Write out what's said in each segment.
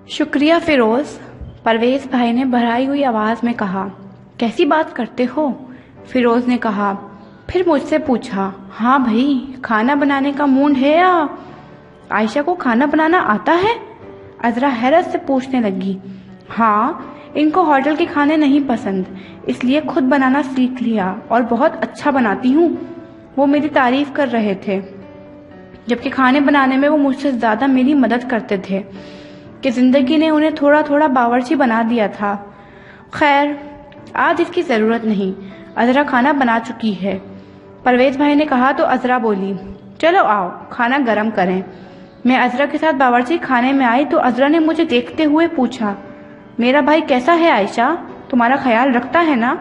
شکریہ فیروز، پرویز بھائی نے بھرائی ہوئی آواز میں کہا۔ کیسی بات کرتے ہو؟ فیروز نے کہا، پھر مجھ سے پوچھا۔ ہاں بھائی، کھانا بنانے کا موڈ ہے یا؟ عائشہ کو کھانا بنانا آتا ہے؟ عذرا حیرت سے پوچھنے لگی۔ ہاں، ان کو ہوٹل کے کھانے نہیں پسند، اس لیے خود بنانا سیکھ لیا اور بہت اچھا بناتی ہوں۔ وہ میری تعریف کر رہے تھے، جبکہ کھانے بنانے میں وہ مجھ سے زیادہ میری مدد کرتے تھے کہ زندگی نے انہیں تھوڑا تھوڑا باورچی بنا دیا تھا۔ خیر، آج اس کی ضرورت نہیں، عذرا کھانا بنا چکی ہے، پرویز بھائی نے کہا تو عذرا بولی، چلو آؤ کھانا گرم کریں۔ میں عذرا کے ساتھ باورچی خانے میں آئی تو عذرا نے مجھے دیکھتے ہوئے پوچھا، میرا بھائی کیسا ہے عائشہ؟ تمہارا خیال رکھتا ہے نا؟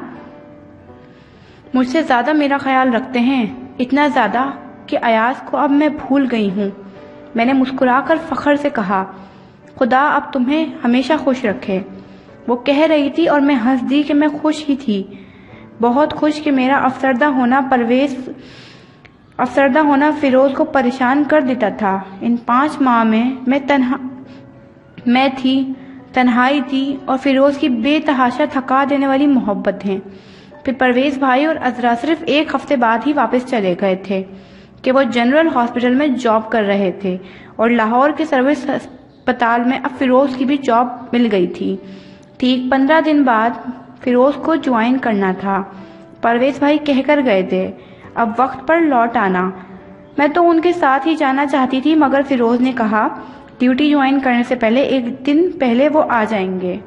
مجھ سے زیادہ میرا خیال رکھتے ہیں، اتنا زیادہ کہ ایاز کو اب میں بھول گئی ہوں۔ میں نے مسکرا کر فخر سے کہا، خدا اب تمہیں ہمیشہ خوش رکھے۔ وہ کہہ رہی تھی اور میں ہنس دی کہ میں خوش ہی تھی، بہت خوش کہ میرا افسردہ ہونا فیروز کو پریشان کر دیتا تھا۔ ان 5 ماہ میں تنہائی تھی اور فیروز کی بے تحاشا تھکا دینے والی محبتیں۔ پھر پرویز بھائی اور عذرا صرف 1 ہفتے بعد ہی واپس چلے گئے تھے کہ وہ جنرل ہاسپٹل میں جاب کر رہے تھے اور لاہور کے سروس اسپتال میں اب فیروز کی بھی جاب مل گئی تھی۔ ٹھیک 15 دن بعد فیروز کو جوائن کرنا تھا۔ پرویز بھائی کہہ کر گئے تھے، اب وقت پر لوٹ آنا۔ میں تو ان کے ساتھ ہی جانا چاہتی تھی، مگر فیروز نے کہا ڈیوٹی جوائن کرنے سے پہلے 1 دن پہلے وہ آ جائیں گے،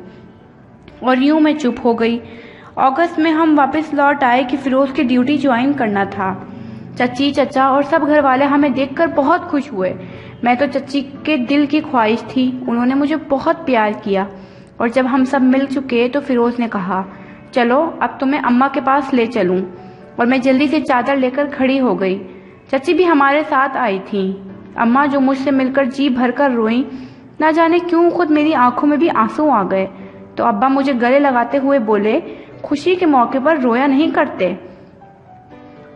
اور یوں میں چپ ہو گئی۔ اگست میں ہم واپس لوٹ آئے کہ فیروز کی ڈیوٹی جوائن کرنا تھا۔ چچی، چچا اور سب گھر والے ہمیں دیکھ کر بہت خوش ہوئے۔ میں تو چچی کے دل کی خواہش تھی، انہوں نے مجھے بہت پیار کیا۔ اور جب ہم سب مل چکے تو فیروز نے کہا، چلو اب تمہیں اماں کے پاس لے چلوں، اور میں جلدی سے چادر لے کر کھڑی ہو گئی۔ چچی بھی ہمارے ساتھ آئی تھی۔ اماں جو مجھ سے مل کر جی بھر کر روئیں، نہ جانے کیوں خود میری آنکھوں میں بھی آنسو آ گئے، تو ابا مجھے گلے لگاتے ہوئے بولے، خوشی کے موقع پر رویا نہیں کرتے،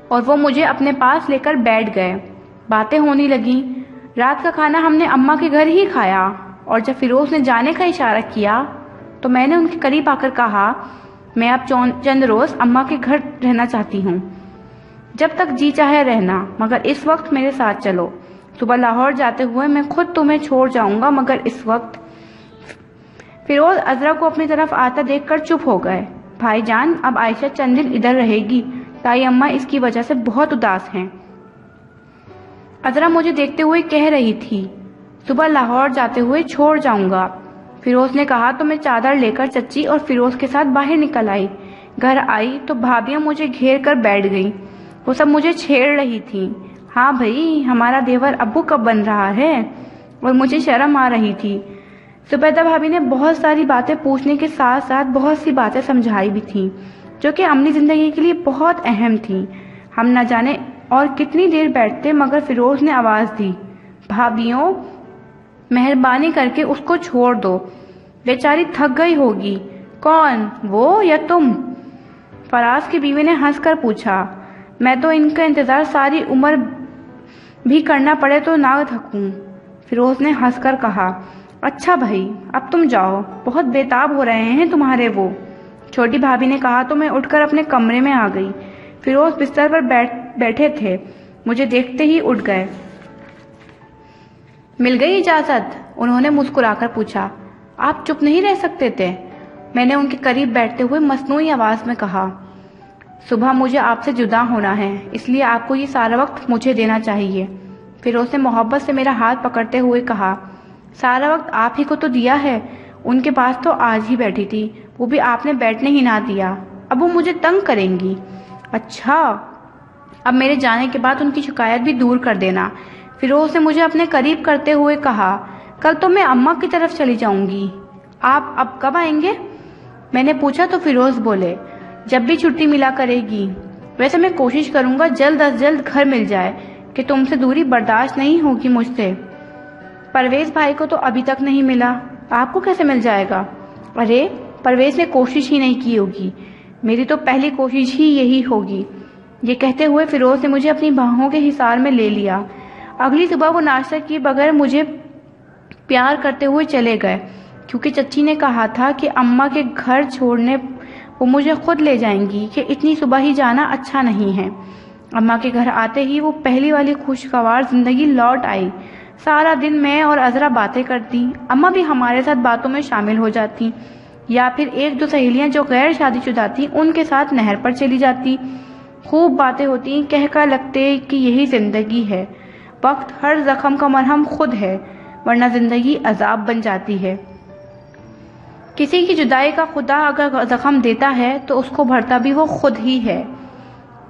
اور وہ مجھے اپنے پاس لے کر بیٹھ گئے۔ باتیں ہونے لگیں۔ رات کا کھانا ہم نے اماں کے گھر ہی کھایا، اور جب فیروز نے جانے کا اشارہ کیا تو میں نے ان کے قریب آ کر کہا، میں اب چند روز اماں کے گھر رہنا چاہتی ہوں، جب تک جی چاہے رہنا، مگر اس وقت میرے ساتھ چلو۔ صبح لاہور جاتے ہوئے میں خود تمہیں چھوڑ جاؤں گا، مگر اس وقت۔ فیروز عذرا کو اپنی طرف آتا دیکھ کر چپ ہو گئے۔ بھائی جان، اب عائشہ چند دن ادھر رہے گی، تائی اماں اس کی وجہ سے بہت اداس ہیں۔ عذرا مجھے دیکھتے ہوئے کہہ رہی تھی، صبح لاہور جاتے ہوئے چھوڑ جاؤں گا۔ فیروز نے کہا تو میں چادر لے کر چچی اور فیروز کے ساتھ باہر نکل آئی۔ گھر آئی تو بھابیاں مجھے گھیر کر بیٹھ گئیں، وہ سب مجھے چھیڑ رہی تھیں۔ ہاں بھائی، ہمارا دیور ابو کب بن رہا ہے؟ اور مجھے شرم آ رہی تھی۔ زبیدہ بھابی نے بہت ساری باتیں پوچھنے کے ساتھ ساتھ بہت سی باتیں سمجھائی بھی تھیں، جو کہ عملی زندگی کے لیے بہت اہم تھیں۔ ہم نہ جانے اور کتنی دیر بیٹھتے، مگر فیروز نے آواز دی، بھابیوں، مہربانی کر کے اس کو چھوڑ دو، بیچاری تھک گئی ہوگی۔ کون، وہ یا تم؟ فراز کی بیوی نے ہنس کر پوچھا۔ میں تو ان کا انتظار ساری عمر بھی کرنا پڑے تو نہ تھکوں، فیروز نے ہنس کر کہا۔ اچھا بھائی، اب تم جاؤ، بہت بےتاب ہو رہے ہیں تمہارے وہ، چھوٹی بھابی نے کہا تو میں اٹھ کر اپنے کمرے میں آ گئی۔ فیروز بستر پر بیٹھے تھے، مجھے دیکھتے ہی اٹھ گئے۔ مل گئی اجازت؟ انہوں نے مسکرا کر پوچھا۔ آپ چپ نہیں رہ سکتے تھے؟ میں نے ان کے قریب بیٹھتے ہوئے مصنوعی آواز میں کہا، صبح مجھے آپ سے جدا ہونا ہے، اس لیے آپ کو یہ سارا وقت مجھے دینا چاہیے۔ فیروز نے محبت سے میرا ہاتھ پکڑتے ہوئے کہا، سارا وقت آپ ہی کو تو دیا ہے، ان کے پاس تو آج ہی بیٹھی تھی، وہ بھی آپ نے بیٹھنے ہی نہ دیا، اب وہ مجھے تنگ کریں گی۔ اچھا، اب میرے جانے کے بعد ان کی شکایت بھی دور کر دینا۔ فیروز نے مجھے اپنے قریب کرتے ہوئے کہا، کل تو میں اماں کی طرف چلی جاؤں گی، آپ اب کب آئیں گے؟ میں نے پوچھا تو فیروز بولے، جب بھی چھٹی ملا کرے گی، ویسے میں کوشش کروں گا جلد از جلد گھر مل جائے، کہ تم سے دوری برداشت نہیں ہوگی مجھ سے۔ پرویز بھائی کو تو ابھی تک نہیں ملا، آپ کو کیسے مل جائے گا؟ ارے پرویز نے کوشش ہی نہیں کی ہوگی، میری تو پہلی کوشش ہی یہی ہوگی۔ یہ کہتے ہوئے فیروز نے مجھے اپنی باہوں کے حصار میں لے لیا۔ اگلی صبح وہ ناشتہ کیے بغیر مجھے پیار کرتے ہوئے چلے گئے۔ کیونکہ چچی نے کہا تھا کہ اماں کے گھر چھوڑنے وہ مجھے خود لے جائیں گی کہ اتنی صبح ہی جانا اچھا نہیں ہے۔ اماں کے گھر آتے ہی وہ پہلی والی خوشگوار زندگی لوٹ آئی۔ سارا دن میں اور عذرا باتیں کرتی، اماں بھی ہمارے ساتھ باتوں میں شامل ہو جاتی، یا پھر ایک دو سہیلیاں جو غیر شادی شدہ تھیں ان کے ساتھ نہر پر چلی جاتی۔ خوب باتیں ہوتی، کہہ کر لگتے کہ یہی زندگی ہے، وقت ہر زخم کا مرہم خود ہے، ورنہ زندگی عذاب بن جاتی ہے۔ کسی کی جدائی کا خدا اگر زخم دیتا ہے تو اس کو بھرتا بھی وہ خود ہی ہے۔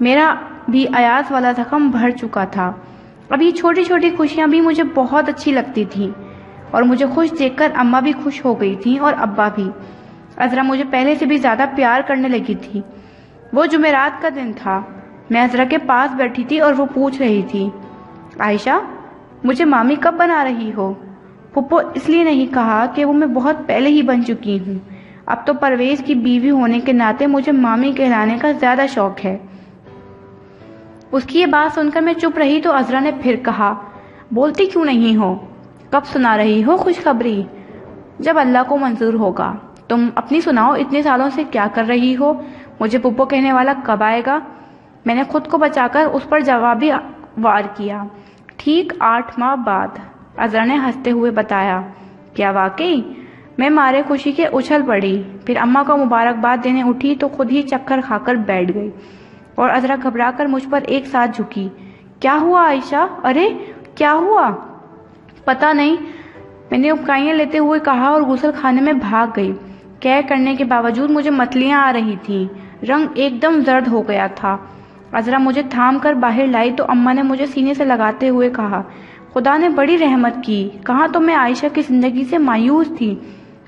میرا بھی ایاز والا زخم بھر چکا تھا۔ اب یہ چھوٹی چھوٹی خوشیاں بھی مجھے بہت اچھی لگتی تھیں، اور مجھے خوش دیکھ کر اماں بھی خوش ہو گئی تھیں اور ابا بھی۔ عذرا مجھے پہلے سے بھی زیادہ پیار کرنے لگی تھی۔ وہ جمعرات کا دن تھا، میں عذرا کے پاس بیٹھی تھی اور وہ پوچھ رہی تھی، عائشہ مجھے مامی کب بنا رہی ہو؟ پھپھو اس لیے نہیں کہا کہ وہ میں بہت پہلے ہی بن چکی ہوں، اب تو پرویز کی بیوی ہونے کے ناطے مجھے مامی کہلانے کا زیادہ شوق ہے۔ اس کی یہ بات سن کر میں چپ رہی تو عذرا نے پھر کہا، بولتی کیوں نہیں ہو؟ کب سنا رہی ہو خوشخبری؟ جب اللہ کو منظور ہوگا۔ تم اپنی سناؤ، اتنے سالوں سے کیا کر رہی ہو؟ مجھے پھپھو کہنے والا کب آئے گا؟ میں نے خود کو بچا کر اس پر جوابی وار کیا، ٹھیک 8 ماہ بعد۔ عذرا نے ہنستے ہوئے بتایا، کیا واقعی؟ میں مارے خوشی کے اچھل پڑی، پھر اماں کو مبارکباد دینے اٹھی تو خود ہی چکر کھا کر بیٹھ گئی، اور عذرا گھبرا کر مجھ پر ایک ساتھ جھکی۔ کیا ہوا عائشہ؟ ارے کیا ہوا؟ پتہ نہیں، میں نے اپکائیاں لیتے ہوئے کہا اور غسل خانے میں بھاگ گئی۔ کرنے کے باوجود مجھے متلیاں آ رہی تھیں، رنگ ایک دم زرد ہو گیا تھا۔ عذرا مجھے تھام کر باہر لائی تو اماں نے مجھے سینے سے لگاتے ہوئے کہا، خدا نے بڑی رحمت کی، کہاں تو میں عائشہ کی زندگی سے مایوس تھی،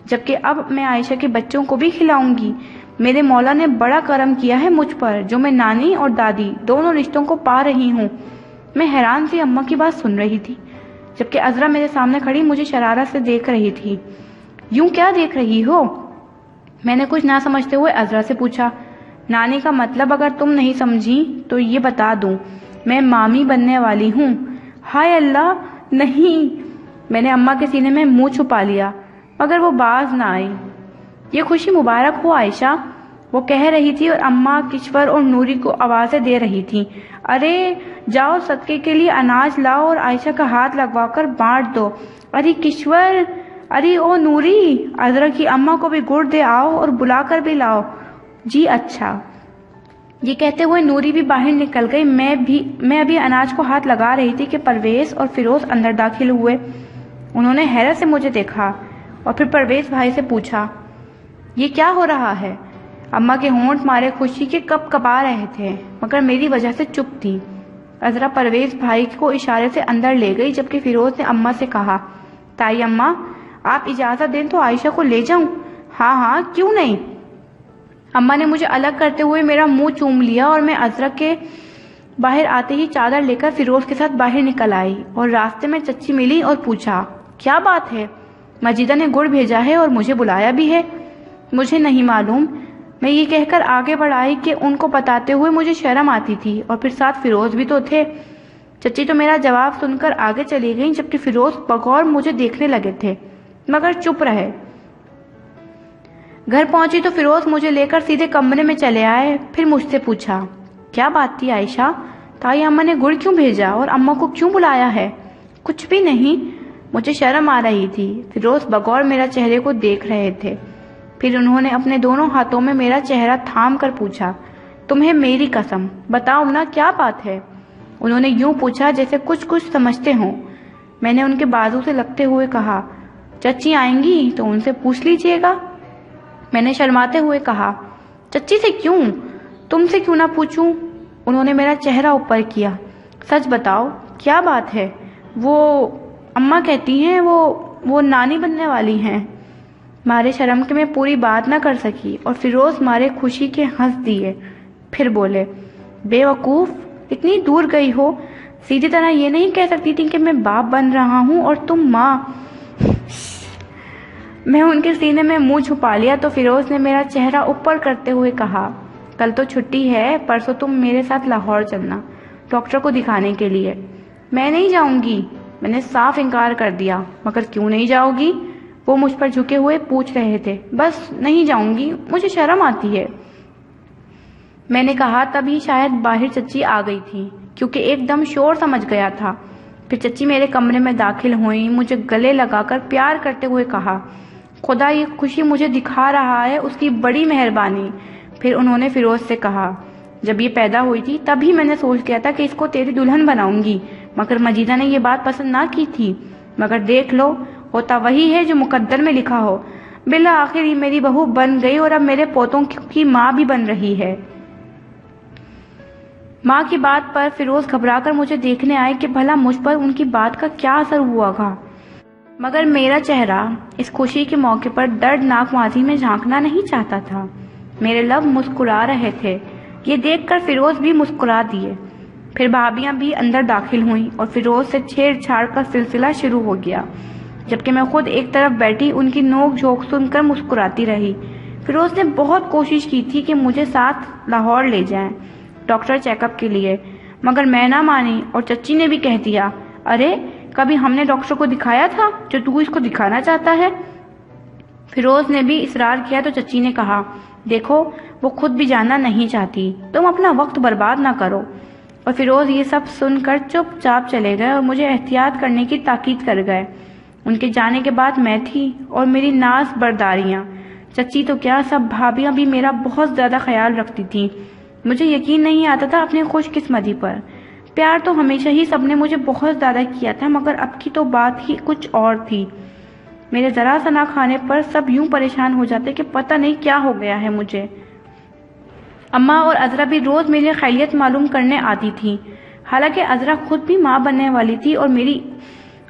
جبکہ اب میں عائشہ کے بچوں کو بھی کھلاؤں گی۔ میرے مولا نے بڑا کرم کیا ہے مجھ پر، جو میں نانی اور دادی دونوں رشتوں کو پا رہی ہوں۔ میں حیران سی اماں کی بات سن رہی تھی، جبکہ عذرا میرے سامنے کھڑی مجھے شرارت سے دیکھ رہی تھی۔ یوں کیا دیکھ رہی ہو؟ میں نے کچھ نہ سمجھتے ہوئے عذرا سے پوچھا۔ نانی کا مطلب اگر تم نہیں سمجھی تو یہ بتا دوں، میں مامی بننے والی ہوں۔ ہائے اللہ، نہیں! میں نے اماں کے سینے میں منہ چھپا لیا، مگر وہ باز نہ آئی۔ یہ خوشی مبارک ہو عائشہ، وہ کہہ رہی تھی، اور اماں کشور اور نوری کو آوازیں دے رہی تھی، ارے جاؤ صدقے کے لیے اناج لاؤ اور عائشہ کا ہاتھ لگوا کر بانٹ دو۔ ارے کشور، ارے او نوری، عذرا کی اماں کو بھی گڑ دے آؤ اور بلا کر بھی لاؤ۔ جی اچھا۔ یہ کہتے ہوئے نوری بھی باہر نکل گئی۔ میں ابھی اناج کو ہاتھ لگا رہی تھی کہ پرویز اور فیروز اندر داخل ہوئے۔ انہوں نے حیرت سے مجھے دیکھا اور پھر پرویز بھائی سے پوچھا، یہ کیا ہو رہا ہے؟ اماں کے ہونٹ مارے خوشی کے کپ کپا رہے تھے، مگر میری وجہ سے چپ تھی۔ عذرا پرویز بھائی کو اشارے سے اندر لے گئی، جبکہ فیروز نے اماں سے کہا، تائی اماں آپ اجازت دیں تو عائشہ کو لے جاؤں؟ ہاں ہاں، کیوں نہیں۔ اماں نے مجھے الگ کرتے ہوئے میرا منہ چوم لیا، اور میں عذرا کے باہر آتے ہی چادر لے کر فیروز کے ساتھ باہر نکل آئی، اور راستے میں چچی ملی اور پوچھا، کیا بات ہے؟ مجیدہ نے گڑ بھیجا ہے اور مجھے بلایا بھی ہے؟ مجھے نہیں معلوم، میں یہ کہہ کر آگے بڑھ آئی کہ ان کو بتاتے ہوئے مجھے شرم آتی تھی، اور پھر ساتھ فیروز بھی تو تھے۔ چچی تو میرا جواب سن کر آگے چلی گئی، جبکہ فیروز بغور مجھے دیکھنے لگے تھے، مگر چپ رہے۔ گھر پہنچی تو فیروز مجھے لے کر سیدھے کمرے میں چلے آئے، پھر مجھ سے پوچھا، کیا بات تھی عائشہ؟ تائی اماں نے گڑ کیوں بھیجا اور اماں کو کیوں بلایا ہے؟ کچھ بھی نہیں، مجھے شرم آ رہی تھی۔ فیروز بغور میرا چہرے کو دیکھ رہے تھے، پھر انہوں نے اپنے دونوں ہاتھوں میں میرا چہرہ تھام کر پوچھا، تمہیں میری قسم بتاؤ نا کیا بات ہے؟ انہوں نے یوں پوچھا جیسے کچھ سمجھتے ہوں۔ میں نے ان کے بازو سے لگتے ہوئے کہا، چچی آئیں گی تو ان سے پوچھ لیجئے گا۔ میں نے شرماتے ہوئے کہا، چچی سے کیوں؟ تم سے کیوں نہ پوچھوں؟ انہوں نے میرا چہرہ اوپر کیا، سچ بتاؤ کیا بات ہے؟ وہ اماں کہتی ہیں وہ نانی بننے والی ہیں۔ مارے شرم کے میں پوری بات نہ کر سکی، اور فیروز مارے خوشی کے ہنس دیے، پھر بولے، بے وقوف، اتنی دور گئی ہو، سیدھی طرح یہ نہیں کہہ سکتی تھی کہ میں باپ بن رہا ہوں اور تم ماں؟ میں ان کے سینے میں منہ چھپا لیا تو فیروز نے میرا چہرہ اوپر کرتے ہوئے کہا، کل تو چھٹی ہے، پرسوں تم میرے ساتھ لاہور چلنا ڈاکٹر کو دکھانے کے لیے۔ میں نہیں جاؤں گی، میں نے صاف انکار کر دیا۔ مگر کیوں نہیں جاؤ گی؟ وہ مجھ پر جھکے ہوئے پوچھ رہے تھے۔ بس نہیں جاؤں گی، مجھے شرم آتی ہے، میں نے کہا۔ تبھی شاید باہر چچی آ گئی تھی، کیونکہ ایک دم شور سمجھ گیا تھا۔ پھر چچی میرے کمرے میں داخل ہوئیں، مجھے گلے لگا کر پیار کرتے ہوئے کہا، خدا یہ خوشی مجھے دکھا رہا ہے، اس کی بڑی مہربانی۔ پھر انہوں نے فیروز سے کہا، جب یہ پیدا ہوئی تھی تب ہی میں نے سوچ لیا تھا کہ اس کو تیری دلہن بناؤں گی، مگر مجیدہ نے یہ بات پسند نہ کی تھی۔ مگر دیکھ لو، ہوتا وہی ہے جو مقدر میں لکھا ہو۔ بالآخر یہ میری بہو بن گئی اور اب میرے پوتوں کی ماں بھی بن رہی ہے۔ ماں کی بات پر فیروز گھبرا کر مجھے دیکھنے آئے کہ بھلا مجھ پر ان کی بات کا کیا اثر ہوا گا، مگر میرا چہرہ اس خوشی کے موقع پر دردناک ماضی میں جھانکنا نہیں چاہتا تھا۔ میرے لب مسکرا رہے تھے، یہ دیکھ کر فیروز بھی مسکرا دیے۔ پھر بھابیاں بھی اندر داخل ہوئیں اور فیروز سے چھیڑ چھاڑ کا سلسلہ شروع ہو گیا، جبکہ میں خود ایک طرف بیٹھی ان کی نوک جھونک سن کر مسکراتی رہی۔ فیروز نے بہت کوشش کی تھی کہ مجھے ساتھ لاہور لے جائیں ڈاکٹر چیک اپ کے لیے، مگر میں نہ مانی اور چچی نے بھی کہہ دیا، ارے کبھی ہم نے ڈاکٹر کو دکھایا تھا جو تو اس کو دکھانا چاہتا ہے؟ فیروز نے بھی اصرار کیا تو چچی نے کہا، دیکھو وہ خود بھی جاننا نہیں چاہتی، تم اپنا وقت برباد نہ کرو۔ اور فیروز یہ سب سن کر چپ چاپ چلے گئے اور مجھے احتیاط کرنے کی تاکید کر گئے۔ ان کے جانے کے بعد میں تھی اور میری ناز برداریاں، چچی تو کیا سب بھابیاں بھی میرا بہت زیادہ خیال رکھتی تھیں۔ مجھے یقین نہیں آتا تھا اپنی خوش قسمتی پر۔ پیار تو ہمیشہ ہی سب نے مجھے بہت زیادہ کیا تھا، مگر اب کی تو بات ہی کچھ اور تھی۔ میرے ذرا سا نہ کھانے پر سب یوں پریشان ہو جاتے کہ پتہ نہیں کیا ہو گیا ہے مجھے۔ اماں اور عذرا بھی روز میری خیریت معلوم کرنے آتی تھی، حالانکہ عذرا خود بھی ماں بننے والی تھی اور میری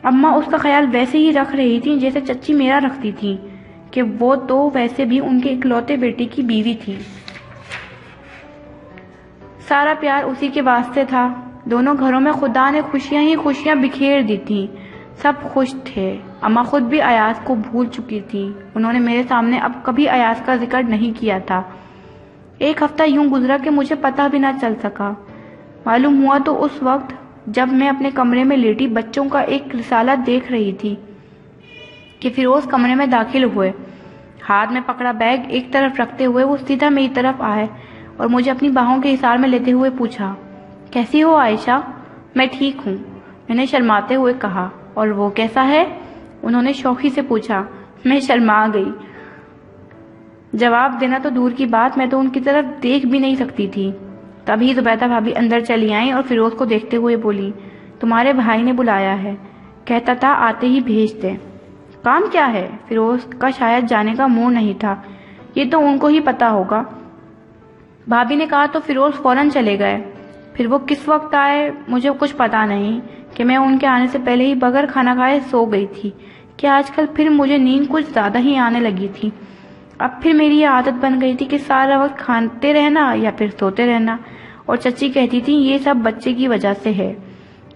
اماں اس کا خیال ویسے ہی رکھ رہی تھی جیسے چچی میرا رکھتی تھی، کہ وہ تو ویسے بھی ان کے اکلوتے بیٹے کی بیوی تھی۔ سارا پیار اسی کے واسطے تھا۔ دونوں گھروں میں خدا نے خوشیاں ہی خوشیاں بکھیر دی تھیں، سب خوش تھے۔ اماں خود بھی ایاز کو بھول چکی تھی، انہوں نے میرے سامنے اب کبھی ایاز کا ذکر نہیں کیا تھا۔ ایک ہفتہ یوں گزرا کہ مجھے پتہ بھی نہ چل سکا۔ معلوم ہوا تو اس وقت جب میں اپنے کمرے میں لیٹی بچوں کا ایک رسالہ دیکھ رہی تھی کہ فیروز کمرے میں داخل ہوئے۔ ہاتھ میں پکڑا بیگ ایک طرف رکھتے ہوئے وہ سیدھا میری طرف آئے اور مجھے اپنی باہوں کے حصار میں لیتے ہوئے پوچھا، کیسی ہو عائشہ؟ میں ٹھیک ہوں، میں نے شرماتے ہوئے کہا۔ اور وہ کیسا ہے؟ انہوں نے شوخی سے پوچھا۔ میں شرما گئی، جواب دینا تو دور کی بات، میں تو ان کی طرف دیکھ بھی نہیں سکتی تھی۔ تبھی زبیدہ بھابی اندر چلی آئیں اور فیروز کو دیکھتے ہوئے بولی، تمہارے بھائی نے بلایا ہے، کہتا تھا آتے ہی بھیج دیں۔ کام کیا ہے؟ فیروز کا شاید جانے کا موڈ نہیں تھا، یہ تو ان کو ہی پتا ہوگا۔ بھابی نے کہا تو فیروز فوراً چلے گئے۔ پھر وہ کس وقت آئے مجھے کچھ پتا نہیں، کہ میں ان کے آنے سے پہلے ہی بغیر کھانا کھائے سو گئی تھی کہ آج کل پھر مجھے نیند کچھ زیادہ ہی آنے لگی تھی۔ اب پھر میری یہ عادت بن گئی تھی کہ سارا وقت کھاتے رہنا یا پھر سوتے رہنا، اور چچی کہتی تھی یہ سب بچے کی وجہ سے ہے۔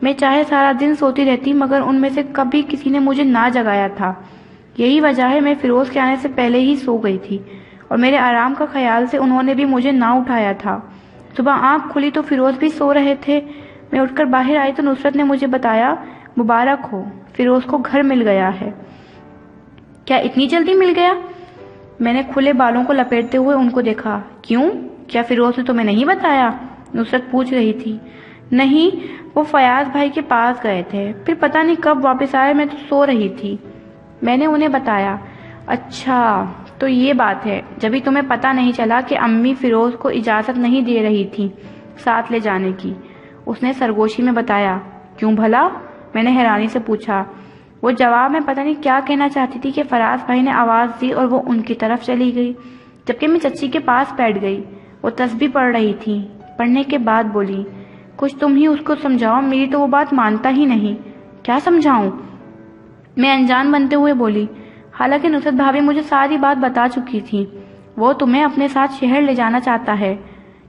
میں چاہے سارا دن سوتی رہتی مگر ان میں سے کبھی کسی نے مجھے نہ جگایا تھا۔ یہی وجہ ہے میں فیروز کے آنے سے پہلے ہی سو گئی تھی، اور میرے آرام کا خیال سے انہوں نے بھی مجھے نہ اٹھایا تھا۔ صبح آنکھ کھلی تو فیروز بھی سو رہے تھے۔ میں اٹھ کر باہر آئی تو نصرت نے مجھے بتایا، مبارک ہو، فیروز کو گھر مل گیا ہے۔ کیا اتنی جلدی مل گیا؟ میں نے کھلے بالوں کو لپیٹتے ہوئے ان کو دیکھا۔ کیوں؟ کیا فیروز نے تمہیں نہیں بتایا؟ نصرت پوچھ رہی تھی۔ نہیں، وہ فیاض بھائی کے پاس گئے تھے، پھر پتہ نہیں کب واپس آئے، میں تو سو رہی تھی۔ میں نے انہیں بتایا۔ اچھا تو یہ بات ہے، جبھی تمہیں پتہ نہیں چلا کہ امی فیروز کو اجازت نہیں دے رہی تھی ساتھ لے جانے کی، اس نے سرگوشی میں بتایا۔ کیوں بھلا؟ میں نے حیرانی سے پوچھا۔ وہ جواب میں پتہ نہیں کیا کہنا چاہتی تھی کہ فراز بھائی نے آواز دی اور وہ ان کی طرف چلی گئی، جبکہ میں چچی کے پاس بیٹھ گئی۔ وہ تسبیح پڑھ رہی تھی، پڑھنے کے بعد بولی، کچھ تم ہی اس کو سمجھاؤ، میری تو وہ بات مانتا ہی نہیں۔ کیا سمجھاؤں؟ میں انجان بنتے ہوئے بولی۔ حالانکہ نصرت بھابی مجھے ساری بات بتا چکی تھی، وہ تمہیں اپنے ساتھ شہر لے جانا چاہتا ہے۔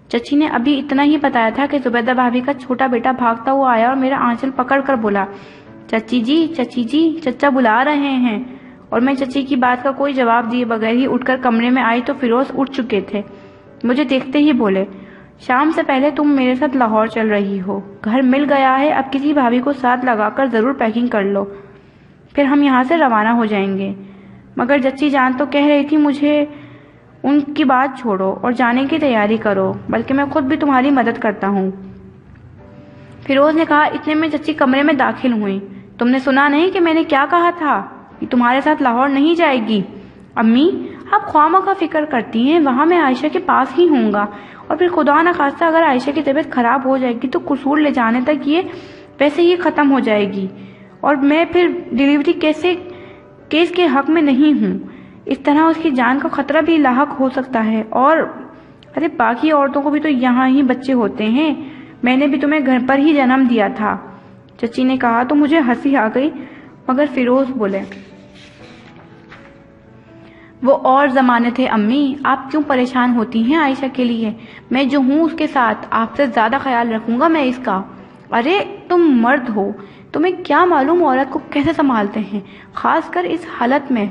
چچی نے ابھی اتنا ہی بتایا تھا کہ زبیدہ بھابی کا چھوٹا بیٹا بھاگتا ہوا آیا اور میرا آنچل پکڑ کر بولا، چچی جی چچا بلا رہے ہیں۔ اور میں چچی کی بات کا کوئی جواب دیے بغیر ہی اٹھ کر کمرے میں آئی تو فیروز اٹھ چکے تھے۔ مجھے دیکھتے ہی بولے، شام سے پہلے تم میرے ساتھ لاہور چل رہی ہو، گھر مل گیا ہے، اب کسی بھابی کو ساتھ لگا کر ضرور پیکنگ کر لو، پھر ہم یہاں سے روانہ ہو جائیں گے۔ مگر چچی جان تو کہہ رہی تھی مجھے ان کی بات چھوڑو اور جانے کی تیاری کرو، بلکہ میں خود بھی تمہاری مدد کرتا ہوں۔ فیروز نے کہا۔ اتنے میں چچی کمرے میں داخل ہوئیں۔ تم نے سنا نہیں کہ میں نے کیا کہا تھا؟ یہ تمہارے ساتھ لاہور نہیں جائے گی۔ امی، آپ خواہ کا فکر کرتی ہیں، وہاں میں عائشہ کے پاس ہی ہوں گا، اور پھر خدا نخواستہ اگر عائشہ کی طبیعت خراب ہو جائے گی تو قصور لے جانے تک یہ ویسے ہی ختم ہو جائے گی، اور میں پھر ڈیلیوری کیس کے حق میں نہیں ہوں۔ اس طرح اس کی جان کا خطرہ بھی لاحق ہو سکتا ہے، اور ارے باقی عورتوں کو بھی تو یہاں ہی بچے ہوتے ہیں، میں نے بھی تمہیں گھر پر ہی جنم دیا تھا۔ چچی نے کہا تو مجھے ہنسی آ گئی، مگر فیروز بولے وہ اور زمانے تھے امی، آپ کیوں پریشان ہوتی ہیں عائشہ کے لیے؟ میں جو ہوں اس کے ساتھ آپ سے زیادہ خیال رکھوں گا میں اس کا۔ ارے تم مرد ہو، تمہیں کیا معلوم عورت کو کیسے سنبھالتے ہیں، خاص کر اس حالت میں،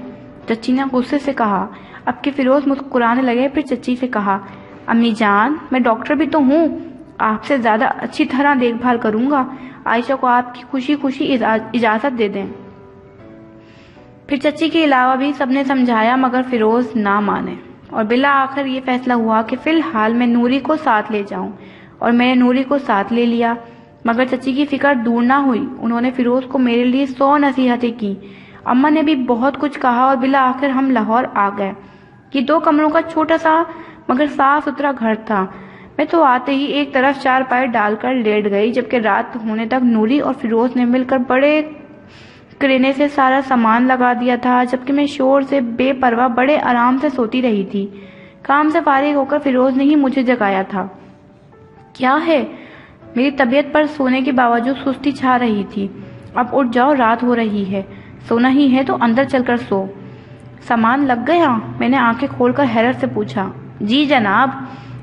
چچی نے غصے سے کہا۔ اب کہ فیروز مسکرانے لگے، پھر چچی سے کہا، امی جان میں ڈاکٹر بھی تو ہوں، آپ سے زیادہ اچھی طرح دیکھ بھال کروں گا، عائشہ کو آپ کی خوشی خوشی اجازت دے دیں۔ پھر چچی کے علاوہ بھی سب نے سمجھایا، مگر فیروز نہ مانے، اور بالآخر یہ فیصلہ ہوا کہ فی الحال میں نوری کو ساتھ لے جاؤں، اور میں نے نوری کو ساتھ لے لیا۔ مگر چچی کی فکر دور نہ ہوئی، انہوں نے فیروز کو میرے لیے 100 نصیحتیں کی، اماں نے بھی بہت کچھ کہا، اور بالآخر ہم لاہور آ گئے۔ یہ 2 کمروں کا چھوٹا سا مگر صاف ستھرا گھر تھا۔ میں تو آتے ہی ایک طرف چارپائی ڈال کر لیٹ گئی، جبکہ رات ہونے تک نوری اور فیروز نے مل کر بڑے کرینے سے سارا سامان لگا دیا تھا، جبکہ میں شور سے بے پرواہ بڑے آرام سے سوتی رہی تھی۔ کام سے فارغ ہو کر فیروز نے ہی مجھے جگایا تھا۔ کیا ہے؟ میری طبیعت پر سونے کے باوجود سستی چھا رہی تھی۔ اب اٹھ جاؤ، رات ہو رہی ہے، سونا ہی ہے تو اندر چل کر سو۔ سامان لگ گیا؟ میں نے آنکھیں کھول کر حیرت سے پوچھا۔ جی جناب،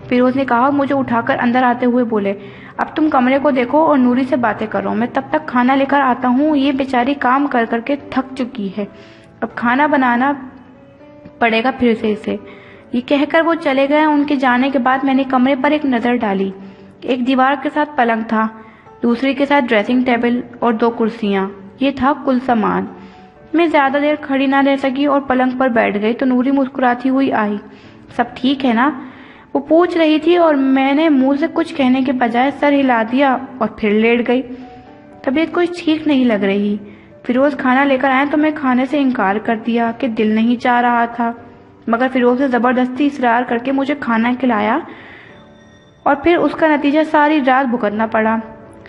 فیروز نے کہا، مجھے اٹھا کر اندر آتے ہوئے بولے۔ اب تم کمرے کو دیکھو اور نوری سے باتیں کرو، میں تب تک کھانا لے کر آتا ہوں، یہ بیچاری کام کر کر کے تھک چکی ہے، اب کھانا بنانا پڑے گا پھر سے اسے۔ یہ کہہ کر وہ چلے گئے۔ ان کے جانے کے بعد میں نے کمرے پر ایک نظر ڈالی۔ ایک دیوار کے ساتھ پلنگ تھا، دوسری کے ساتھ ڈریسنگ ٹیبل اور 2 کرسیاں، یہ تھا کل سامان۔ میں زیادہ دیر کھڑی نہ رہ سکی اور پلنگ پر بیٹھ گئی تو نوری مسکراتی ہوئی آئی۔ سب ٹھیک ہے نا؟ وہ پوچھ رہی تھی، اور میں نے منہ سے کچھ کہنے کے بجائے سر ہلا دیا اور پھر لیٹ گئی۔ طبیعت کچھ ٹھیک نہیں لگ رہی۔ فیروز کھانا لے کر آئے تو میں کھانے سے انکار کر دیا کہ دل نہیں چاہ رہا تھا، مگر فیروز نے زبردستی اصرار کر کے مجھے کھانا کھلایا، اور پھر اس کا نتیجہ ساری رات بھگتنا پڑا۔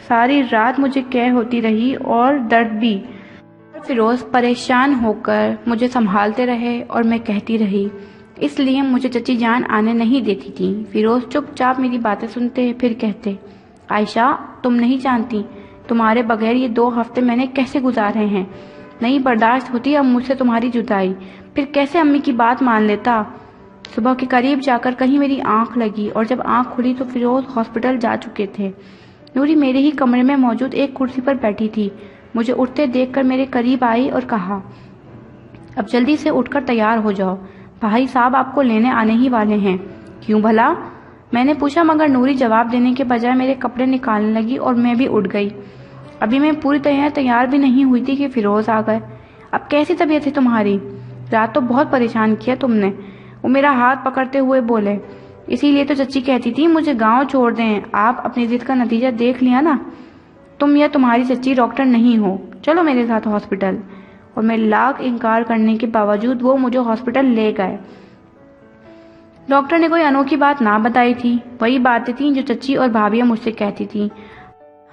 ساری رات مجھے قے ہوتی رہی اور درد بھی۔ فیروز پریشان ہو کر مجھے سنبھالتے رہے اور میں کہتی رہی، اس لیے مجھے چچی جان آنے نہیں دیتی تھی۔ فیروز چپ چاپ میری باتیں سنتے، پھر کہتے، عائشہ تم نہیں جانتی تمہارے بغیر یہ 2 ہفتے میں نے کیسے گزارے ہیں، نہیں برداشت ہوتی اب مجھ سے تمہاری جدائی، پھر کیسے امی کی بات مان لیتا۔ صبح کے قریب جا کر کہیں میری آنکھ لگی، اور جب آنکھ کھلی تو فیروز ہاسپٹل جا چکے تھے۔ نوری میرے ہی کمرے میں موجود ایک کرسی پر بیٹھی تھی، مجھے اٹھتے دیکھ کر میرے قریب آئی اور کہا، اب جلدی سے اٹھ کر تیار ہو جاؤ، بھائی صاحب آپ کو لینے آنے ہی والے ہیں۔ کیوں بھلا؟ میں نے پوچھا، مگر نوری جواب دینے کے بجائے میرے کپڑے نکالنے لگی اور میں بھی اٹھ گئی۔ ابھی میں پوری طرح تیار بھی نہیں ہوئی تھی کہ فیروز آ گئے۔ اب کیسی طبیعت ہے تمہاری؟ رات تو بہت پریشان کیا تم نے، وہ میرا ہاتھ پکڑتے ہوئے بولے۔ اسی لیے تو چچی کہتی تھی مجھے گاؤں چھوڑ دیں، آپ اپنی ضد کا نتیجہ دیکھ لیا نا، تم یا تمہاری چچی ڈاکٹر نہیں ہو، چلو میرے ساتھ ہاسپٹل۔ اور میں لاکھ انکار کرنے کے باوجود وہ مجھے ہاسپٹل لے گئے۔ ڈاکٹر نے کوئی انوکھی بات نہ بتائی تھی، وہی باتیں تھیں جو چچی اور بھابیاں مجھ سے کہتی تھیں۔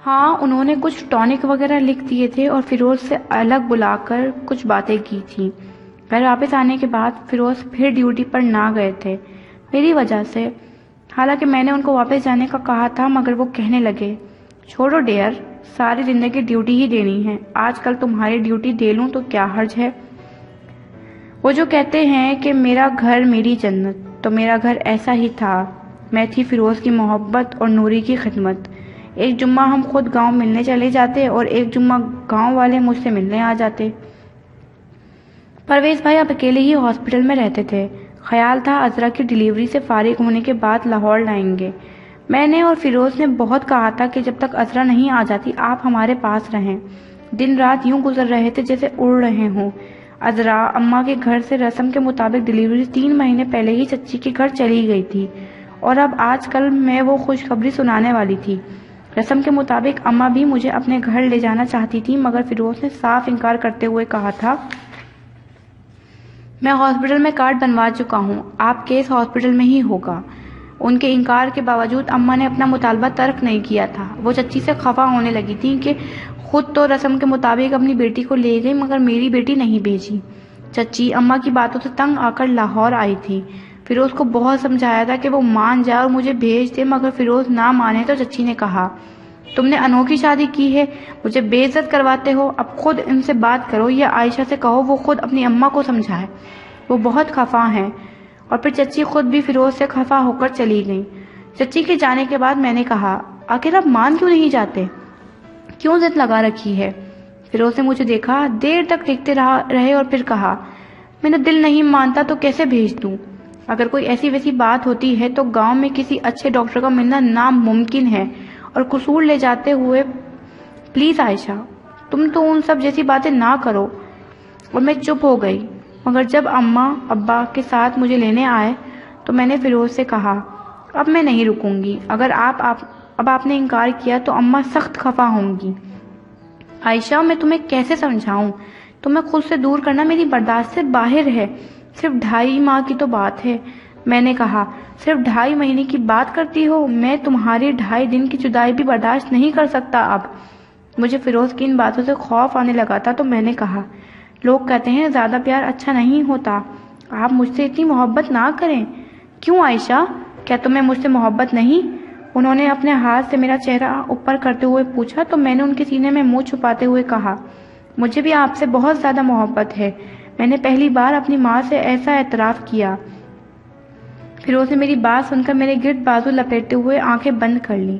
ہاں انہوں نے کچھ ٹونک وغیرہ لکھ دیے تھے اور فیروز سے الگ بلا کر کچھ باتیں کی تھیں۔ گھر واپس آنے کے بعد فیروز پھر ڈیوٹی پر نہ گئے تھے میری وجہ سے، حالانکہ میں نے ان کو واپس جانے کا کہا تھا، مگر وہ کہنے لگے، چھوڑو ڈیئر، ساری زندگی ڈیوٹی ہی دینی ہے، آج کل تمہاری ڈیوٹی دے لوں تو کیا حرج ہے۔ وہ جو کہتے ہیں کہ میرا گھر میری جنت، تو میرا گھر ایسا ہی تھا۔ میں تھی فیروز کی محبت اور نوری کی خدمت۔ ایک جمعہ ہم خود گاؤں ملنے چلے جاتے اور ایک جمعہ گاؤں والے مجھ سے ملنے آ جاتے۔ پرویز بھائی اب اکیلے ہی ہاسپٹل میں رہتے تھے۔ خیال تھا عذرا کی ڈیلیوری سے فارغ ہونے کے بعد لاہور لائیں گے۔ میں نے اور فیروز نے بہت کہا تھا کہ جب تک عذرا نہیں آ جاتی آپ ہمارے پاس رہیں۔ دن رات یوں گزر رہے تھے جیسے اڑ رہے ہوں۔ عذرا اماں کے گھر سے رسم کے مطابق ڈلیوری 3 مہینے پہلے ہی چچی کے گھر چلی گئی تھی، اور اب آج کل میں وہ خوشخبری سنانے والی تھی۔ رسم کے مطابق اماں بھی مجھے اپنے گھر لے جانا چاہتی تھی، مگر فیروز نے صاف انکار کرتے ہوئے کہا تھا، میں ہاسپٹل میں کارڈ بنوا چکا ہوں، آپ کیس ہاسپٹل میں ہی ہوگا۔ ان کے انکار کے باوجود اماں نے اپنا مطالبہ ترک نہیں کیا تھا۔ وہ چچی سے خفا ہونے لگی تھی کہ خود تو رسم کے مطابق اپنی بیٹی کو لے گئی، مگر میری بیٹی نہیں بھیجی۔ چچی اماں کی باتوں سے تنگ آ کر لاہور آئی تھی۔ فیروز کو بہت سمجھایا تھا کہ وہ مان جائے اور مجھے بھیج دے، مگر فیروز نہ مانے تو چچی نے کہا، تم نے انوکھی شادی کی ہے، مجھے بے عزت کرواتے ہو، اب خود ان سے بات کرو یا عائشہ سے کہو وہ خود اپنی اماں کو سمجھائے، وہ بہت خفا ہیں۔ اور پھر چچی خود بھی فیروز سے خفا ہو کر چلی گئیں۔ چچی کے جانے کے بعد میں نے کہا، آخر آپ مان کیوں نہیں جاتے، کیوں ضد لگا رکھی ہے؟ فیروز نے مجھے دیکھا، دیر تک دیکھتے رہے اور پھر کہا، میرا دل نہیں مانتا تو کیسے بھیج دوں؟ اگر کوئی ایسی ویسی بات ہوتی ہے تو گاؤں میں کسی اچھے ڈاکٹر کا ملنا ناممکن ہے، اور قصور لے جاتے ہوئے پلیز عائشہ تم تو ان سب جیسی باتیں نہ کرو۔ اور میں چپ ہو گئی، مگر جب اماں ابا کے ساتھ مجھے لینے آئے تو میں نے فیروز سے کہا، اب میں نہیں رکوں گی، اگر اب آپ نے انکار کیا تو اماں سخت خفا ہوں گی۔ عائشہ میں تمہیں کیسے سمجھاؤں، تمہیں خود سے دور کرنا میری برداشت سے باہر ہے، صرف 2.5 ماہ کی تو بات ہے۔ میں نے کہا، صرف 2.5 مہینے کی بات کرتی ہو، میں تمہاری 2.5 دن کی جدائی بھی برداشت نہیں کر سکتا اب۔ مجھے فیروز کی ان باتوں سے خوف آنے لگا تھا تو میں نے کہا، لوگ کہتے ہیں زیادہ پیار اچھا نہیں ہوتا، آپ مجھ سے اتنی محبت نہ کریں۔ کیوں عائشہ، کیا تمہیں مجھ سے محبت نہیں؟ انہوں نے اپنے ہاتھ سے میرا چہرہ اوپر کرتے ہوئے پوچھا تو میں نے ان کے سینے میں منہ چھپاتے ہوئے کہا، مجھے بھی آپ سے بہت زیادہ محبت ہے، میں نے پہلی بار اپنی ماں سے ایسا اعتراف کیا۔ فیروز نے میری بات سن کر میرے گرد بازو لپیٹتے ہوئے آنکھیں بند کر لیں،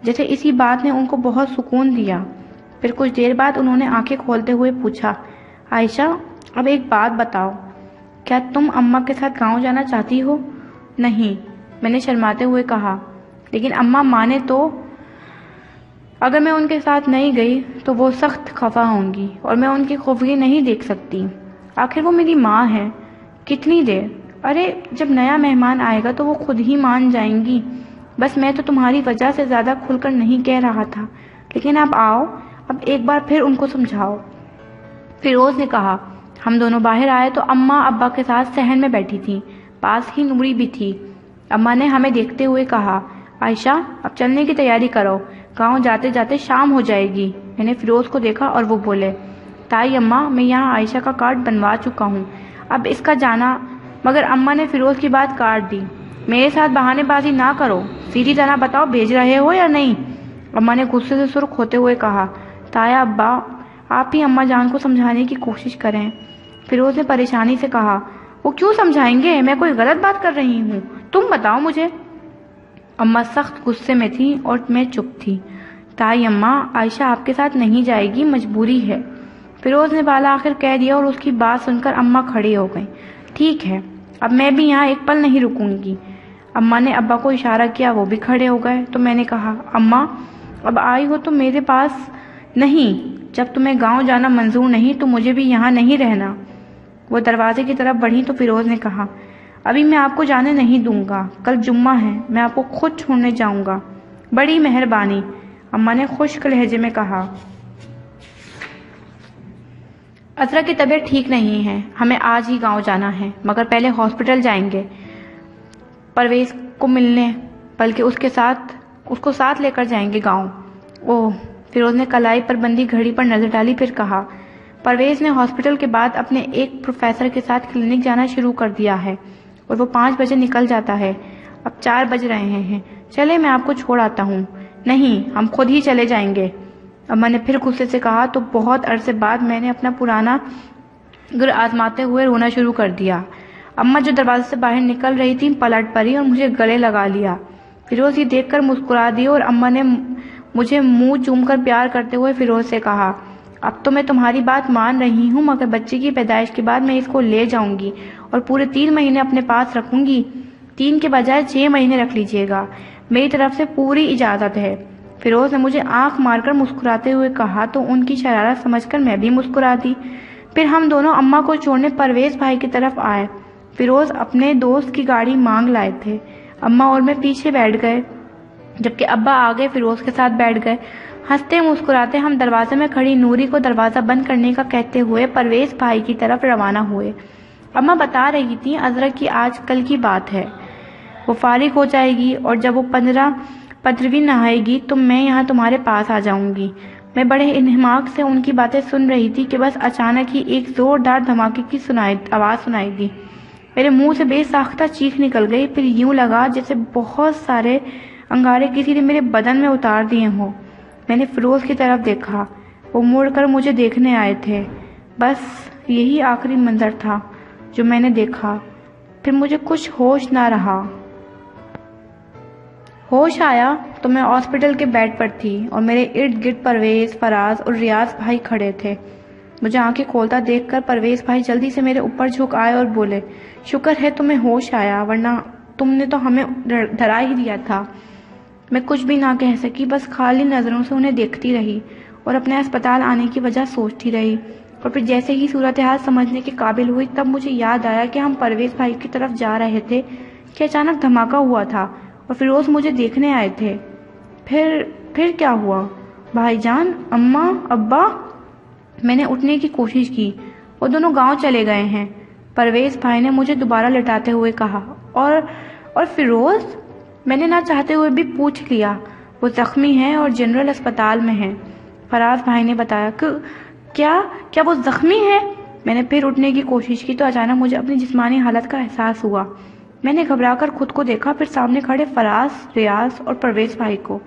جیسے اسی بات نے ان کو بہت سکون دیا۔ پھر کچھ دیر بعد انہوں نے آنکھیں کھولتے ہوئے پوچھا، عائشہ اب ایک بات بتاؤ، کیا تم اماں کے ساتھ گاؤں جانا چاہتی ہو؟ نہیں، میں نے شرماتے ہوئے کہا، لیکن اماں مانے تو؟ اگر میں ان کے ساتھ نہیں گئی تو وہ سخت خفا ہوں گی اور میں ان کی خفگی نہیں دیکھ سکتی، آخر وہ میری ماں ہے۔ کتنی دیر؟ ارے جب نیا مہمان آئے گا تو وہ خود ہی مان جائیں گی، بس میں تو تمہاری وجہ سے زیادہ کھل کر نہیں کہہ رہا تھا، لیکن اب آؤ، اب ایک بار پھر ان کو سمجھاؤ۔ فیروز نے کہا۔ ہم دونوں باہر آئے تو اماں ابا کے ساتھ صحن میں بیٹھی تھیں، پاس ہی نوری بھی تھی۔ اماں نے ہمیں دیکھتے ہوئے کہا، عائشہ اب چلنے کی تیاری کرو، گاؤں جاتے جاتے شام ہو جائے گی۔ میں نے فیروز کو دیکھا اور وہ بولے، تائی اماں میں یہاں عائشہ کا کارڈ بنوا چکا ہوں، اب اس کا جانا۔ مگر اماں نے فیروز کی بات کاٹ دی، میرے ساتھ بہانے بازی نہ کرو، سیدھی طرح بتاؤ بھیج رہے ہو یا نہیں؟ اماں نے غصے سے سرخ ہوتے ہوئے کہا، تایا ابا آپ ہی اماں جان کو سمجھانے کی کوشش کریں۔ فیروز نے پریشانی سے کہا، وہ کیوں سمجھائیں گے، میں کوئی غلط بات کر رہی ہوں، تم بتاؤ مجھے۔ اماں سخت غصے میں تھی اور میں چپ تھی۔ تائی اماں عائشہ آپ کے ساتھ نہیں جائے گی، مجبوری ہے، فیروز نے بالآخر کہہ دیا اور اس کی بات سن کر اماں کھڑی ہو گئیں۔ ٹھیک ہے، اب میں بھی یہاں ایک پل نہیں رکوں گی۔ اماں نے ابا کو اشارہ کیا، وہ بھی کھڑے ہو گئے تو میں نے کہا، اماں اب آئی ہو تو میرے پاس نہیں، جب تمہیں گاؤں جانا منظور نہیں تو مجھے بھی یہاں نہیں رہنا۔ وہ دروازے کی طرف بڑھی تو فیروز نے کہا، ابھی میں آپ کو جانے نہیں دوں گا، کل جمعہ ہے، میں آپ کو خود چھوڑنے جاؤں گا۔ بڑی مہربانی، اماں نے خشک لہجے میں کہا۔ عذرا کی طبیعت ٹھیک نہیں ہے، ہمیں آج ہی گاؤں جانا ہے، مگر پہلے ہاسپٹل جائیں گے پرویز کو ملنے، بلکہ اس کو ساتھ لے کر جائیں گے گاؤں۔ اوہ، فیروز نے کلائی پر بندھی گھڑی پر نظر ڈالی، پھر کہا، پرویز نے ہاسپٹل کے بعد اپنے ایک پروفیسر کے ساتھ کلینک جانا شروع کر دیا ہے اور وہ 5 بجے نکل جاتا ہے، اب 4 بج رہے ہیں، چلے میں آپ کو چھوڑ آتا ہوں۔ نہیں، ہم خود ہی چلے جائیں گے، اماں نے پھر غصے سے کہا تو بہت عرصے بعد میں نے اپنا پرانا گر آزماتے ہوئے رونا شروع کر دیا۔ اماں جو دروازے سے باہر نکل رہی تھی پلٹ پڑی اور مجھے گلے لگا لیا۔ فیروز یہ دیکھ کر مسکرا دی اور اماں نے مجھے منہ چوم کر پیار کرتے ہوئے فیروز سے کہا، اب تو میں تمہاری بات مان رہی ہوں، مگر بچے کی پیدائش کے بعد میں اس کو لے جاؤں گی اور پورے 3 مہینے اپنے پاس رکھوں گی، 3 کے بجائے 6 مہینے رکھ لیجیے گا، میری طرف سے پوری اجازت ہے۔ فیروز نے مجھے آنکھ مار کر مسکراتے ہوئے کہا تو ان کی شرارت سمجھ کر میں بھی مسکرا دی۔ پھر ہم دونوں اماں کو چھوڑنے پرویز بھائی کی طرف آئے۔ فیروز اپنے دوست کی گاڑی مانگ لائے تھے۔ اماں اور میں پیچھے بیٹھ گئے جبکہ ابا آگے فیروز کے ساتھ بیٹھ گئے۔ ہنستے مسکراتے ہم دروازے میں کھڑی نوری کو دروازہ بند کرنے کا کہتے ہوئے پرویز بھائی کی طرف روانہ ہوئے۔ اماں بتا رہی تھی عذرا کی آج کل کی بات ہے، وہ فارغ ہو جائے گی اور جب وہ 15ویں نہائے گی تو میں یہاں تمہارے پاس آ جاؤں گی۔ میں بڑے انہماک سے ان کی باتیں سن رہی تھی کہ بس اچانک ہی ایک زوردار دھماکے کی آواز سنائی دی۔ میرے منہ سے بے ساختہ چیخ نکل گئی، پھر یوں لگا جیسے بہت سارے انگارے کسی نے میرے بدن میں اتار دیے ہوں۔ میں نے فیروز کی طرف دیکھا، وہ مڑ کر مجھے دیکھنے آئے تھے۔ بس یہی آخری منظر تھا جو میں نے دیکھا، پھر مجھے کچھ ہوش نہ رہا۔ ہوش آیا تو میں ہاسپٹل کے بیڈ پر تھی اور میرے ارد گرد پرویز، فراز اور ریاض بھائی کھڑے تھے۔ مجھے آنکھیں کھولتا دیکھ کر پرویز بھائی جلدی سے میرے اوپر جھک آئے اور بولے، شکر ہے تمہیں ہوش آیا، ورنہ تم نے تو ہمیں ڈرا ہی دیا تھا۔ میں کچھ بھی نہ کہہ سکی، بس خالی نظروں سے انہیں دیکھتی رہی اور اپنے اسپتال آنے کی وجہ سوچتی رہی۔ اور پھر جیسے ہی صورتحال سمجھنے کے قابل ہوئی تب مجھے یاد آیا کہ ہم پرویز بھائی کی طرف جا رہے تھے کہ اچانک دھماکہ ہوا تھا اور فیروز مجھے دیکھنے آئے تھے۔ پھر کیا ہوا؟ بھائی جان، اماں، ابا؟ میں نے اٹھنے کی کوشش کی۔ وہ دونوں گاؤں چلے گئے ہیں، پرویز بھائی نے مجھے دوبارہ لٹاتے ہوئے کہا۔ اور فیروز؟ میں نے نہ چاہتے ہوئے بھی پوچھ لیا۔ وہ زخمی ہے اور جنرل اسپتال میں ہے، فراز بھائی نے بتایا۔ کیا وہ زخمی ہے؟ میں نے پھر اٹھنے کی کوشش کی تو اچانک مجھے اپنی جسمانی حالت کا احساس ہوا۔ میں نے گھبرا کر خود کو دیکھا، پھر سامنے کھڑے فراز، ریاض اور پرویز بھائی کو۔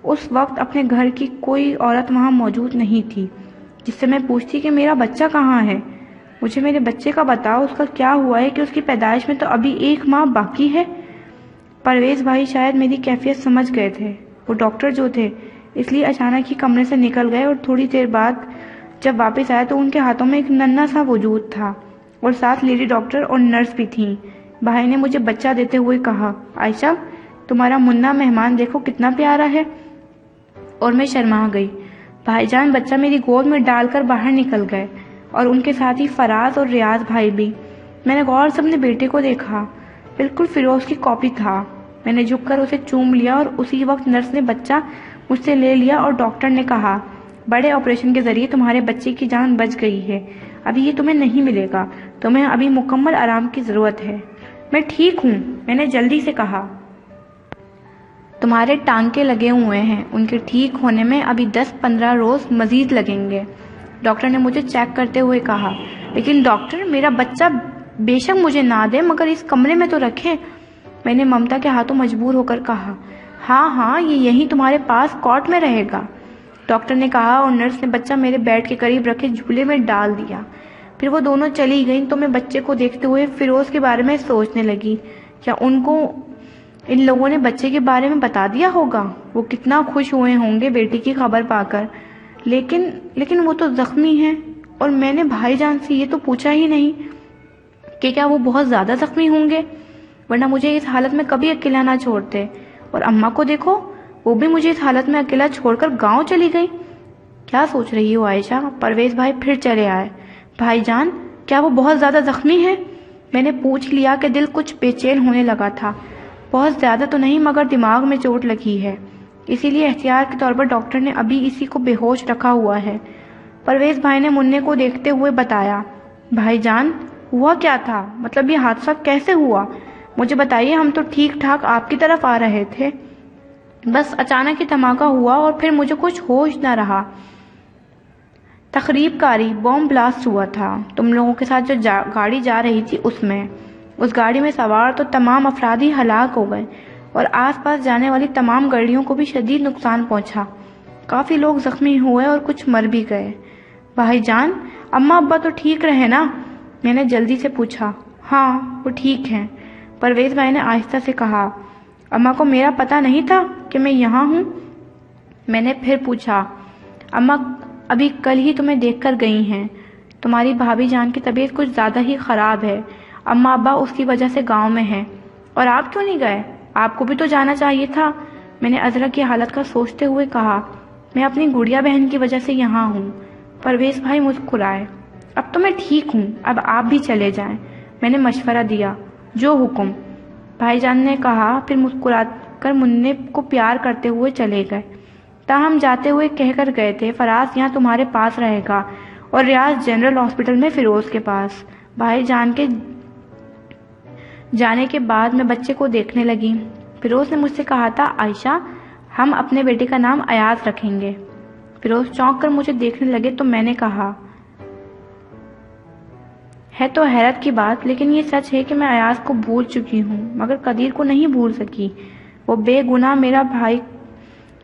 اس وقت اپنے گھر کی کوئی عورت وہاں موجود نہیں تھی جس سے میں پوچھتی کہ میرا بچہ کہاں ہے، مجھے میرے بچے کا بتاؤ، اس کا کیا ہوا ہے کہ اس کی پیدائش میں تو ابھی 1 ماہ باقی ہے۔ پرویز بھائی شاید میری کیفیت سمجھ گئے تھے، وہ ڈاکٹر جو تھے، اس لیے اچانک ہی کمرے سے نکل گئے اور تھوڑی دیر بعد جب واپس آئے تو ان کے ہاتھوں میں ایک ننھا سا وجود تھا اور ساتھ لیڈی ڈاکٹر اور نرس بھی تھیں۔ بھائی نے مجھے بچہ دیتے ہوئے کہا، عائشہ تمہارا منا مہمان دیکھو کتنا پیارا ہے، اور میں شرما گئی۔ بھائی جان بچہ میری گود میں ڈال کر باہر نکل گئے اور ان کے ساتھ ہی فراز اور ریاض بھائی بھی۔ میں نے غور سے اپنے بیٹے کو دیکھا، بالکل فیروز کی کاپی تھا۔ میں نے جھک کر اسے چوم لیا اور اسی وقت نرس نے بچہ مجھ سے لے لیا اور ڈاکٹر نے کہا، بڑے آپریشن کے ذریعے تمہارے بچے کی جان بچ گئی ہے، ابھی یہ تمہیں نہیں ملے گا، تمہیں ابھی مکمل آرام کی ضرورت ہے۔ میں ٹھیک ہوں، میں نے جلدی سے کہا۔ تمہارے ٹانکے لگے ہوئے ہیں، ان کے ٹھیک ہونے میں ابھی 10-15 روز مزید لگیں گے، ڈاکٹر نے مجھے چیک کرتے ہوئے کہا۔ لیکن ڈاکٹر میرا بچہ بے شک مجھے نہ دے مگر اس کمرے میں تو رکھیں، میں نے ممتا کے ہاتھوں مجبور ہو کر کہا۔ ہاں یہ یہیں تمہارے پاس کاٹ میں رہے گا، ڈاکٹر نے کہا اور نرس نے بچہ میرے بیڈ کے قریب رکھے جھولے میں ڈال دیا۔ پھر وہ دونوں چلی گئیں تو میں بچے کو دیکھتے ہوئے فیروز کے بارے میں سوچنے لگی، کیا ان لوگوں نے بچے کے بارے میں بتا دیا ہوگا؟ وہ کتنا خوش ہوئے ہوں گے بیٹی کی خبر پا کر۔ لیکن وہ تو زخمی ہیں اور میں نے بھائی جان سے یہ تو پوچھا ہی نہیں کہ کیا وہ بہت زیادہ زخمی ہوں گے، ورنہ مجھے اس حالت میں کبھی اکیلا نہ چھوڑتے۔ اور اماں کو دیکھو، وہ بھی مجھے اس حالت میں اکیلا چھوڑ کر گاؤں چلی گئی۔ کیا سوچ رہی ہو عائشہ؟ پرویز بھائی پھر چلے آئے۔ بھائی جان کیا وہ بہت زیادہ زخمی ہے؟ میں نے پوچھ لیا کہ دل کچھ بے چین ہونے لگا تھا۔ بہت زیادہ تو نہیں مگر دماغ میں چوٹ لگی ہے، اسی لیے احتیاط کے طور پر ڈاکٹر نے ابھی اسی کو بے ہوش رکھا ہوا ہے، پرویز بھائی نے مننے کو دیکھتے ہوئے بتایا۔ بھائی جان ہوا کیا تھا؟ مطلب یہ حادثہ کیسے ہوا؟ مجھے بتائیے، ہم تو ٹھیک ٹھاک آپ کی طرف آ رہے تھے، بس اچانک ہی دھماکہ ہوا اور پھر مجھے کچھ ہوش نہ رہا۔ تخریب کاری بم بلاسٹ ہوا تھا، تم لوگوں کے ساتھ جو گاڑی جا رہی تھی اس گاڑی میں سوار تو تمام افراد ہی ہلاک ہو گئے اور آس پاس جانے والی تمام گاڑیوں کو بھی شدید نقصان پہنچا، کافی لوگ زخمی ہوئے اور کچھ مر بھی گئے۔ بھائی جان اماں ابا تو ٹھیک رہے نا؟ میں نے جلدی سے پوچھا۔ ہاں وہ ٹھیک ہیں، پرویز بھائی نے آہستہ سے کہا۔ اماں کو میرا پتہ نہیں تھا کہ میں یہاں ہوں؟ میں نے پھر پوچھا۔ اماں ابھی کل ہی تمہیں دیکھ کر گئی ہیں، تمہاری بھابھی جان کی طبیعت کچھ زیادہ ہی خراب ہے، اماں ابا اس کی وجہ سے گاؤں میں ہیں۔ اور آپ کیوں نہیں گئے؟ آپ کو بھی تو جانا چاہیے تھا، میں نے عذرا کی حالت کا سوچتے ہوئے کہا۔ میں اپنی گڑیا بہن کی وجہ سے یہاں ہوں، پرویز بھائی مسکرائے۔ اب تو میں ٹھیک ہوں، اب آپ بھی چلے جائیں، میں نے مشورہ دیا۔ جو حکم، بھائی جان نے کہا، پھر مسکرا کر منّے کو پیار کرتے ہوئے چلے گئے۔ تاہم جاتے ہوئے کہہ کر گئے تھے، فراز یہاں تمہارے پاس رہے گا اور ریاض جنرل ہاسپٹل میں فیروز کے پاس۔ بھائی جان کے جانے کے بعد میں بچے کو دیکھنے لگی۔ فیروز نے مجھ سے کہا تھا، عائشہ ہم اپنے بیٹے کا نام ایاز رکھیں گے۔ فیروز چونک کر مجھے دیکھنے لگے تو میں نے کہا، ہے تو حیرت کی بات، لیکن یہ سچ ہے کہ میں ایاز کو بھول چکی ہوں، مگر قدیر کو نہیں بھول سکی۔ وہ بے گناہ میرا بھائی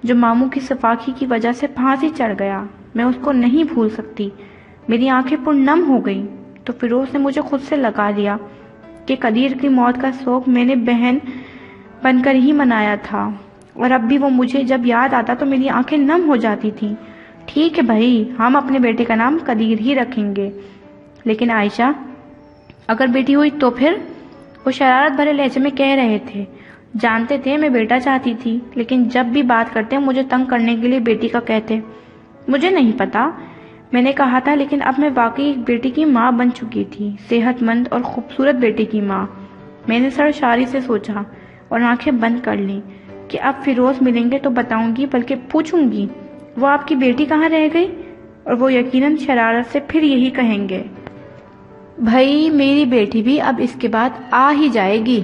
جو ماموں کی سفاکی کی وجہ سے پھانسی چڑھ گیا، میں اس کو نہیں بھول سکتی۔ میری آنکھیں پر نم ہو گئیں تو فیروز نے مجھے خود سے لگا لیا کہ قدیر کی موت کا شوق میں نے بہن بن کر ہی منایا تھا، اور اب بھی وہ مجھے جب یاد آتا تو میری آنکھیں نم ہو جاتی تھیں۔ ٹھیک ہے بھائی، ہم اپنے بیٹے کا نام قدیر ہی رکھیں گے، لیکن عائشہ اگر بیٹی ہوئی تو پھر؟ وہ شرارت بھرے لہجے میں کہہ رہے تھے۔ جانتے تھے میں بیٹا چاہتی تھی، لیکن جب بھی بات کرتے مجھے تنگ کرنے کے لیے بیٹی کا کہتے۔ مجھے نہیں پتا، میں نے کہا تھا، لیکن اب میں واقعی ایک بیٹی کی ماں بن چکی تھی، صحت مند اور خوبصورت بیٹی کی ماں۔ میں نے سرشاری سے سوچا اور آنکھیں بند کر لیں کہ اب فیروز ملیں گے تو بتاؤں گی، بلکہ پوچھوں گی، وہ آپ کی بیٹی کہاں رہ گئی؟ اور وہ یقیناً شرارت سے پھر یہی کہیں گے، بھائی میری بیٹی بھی اب اس کے بعد آ ہی جائے گی۔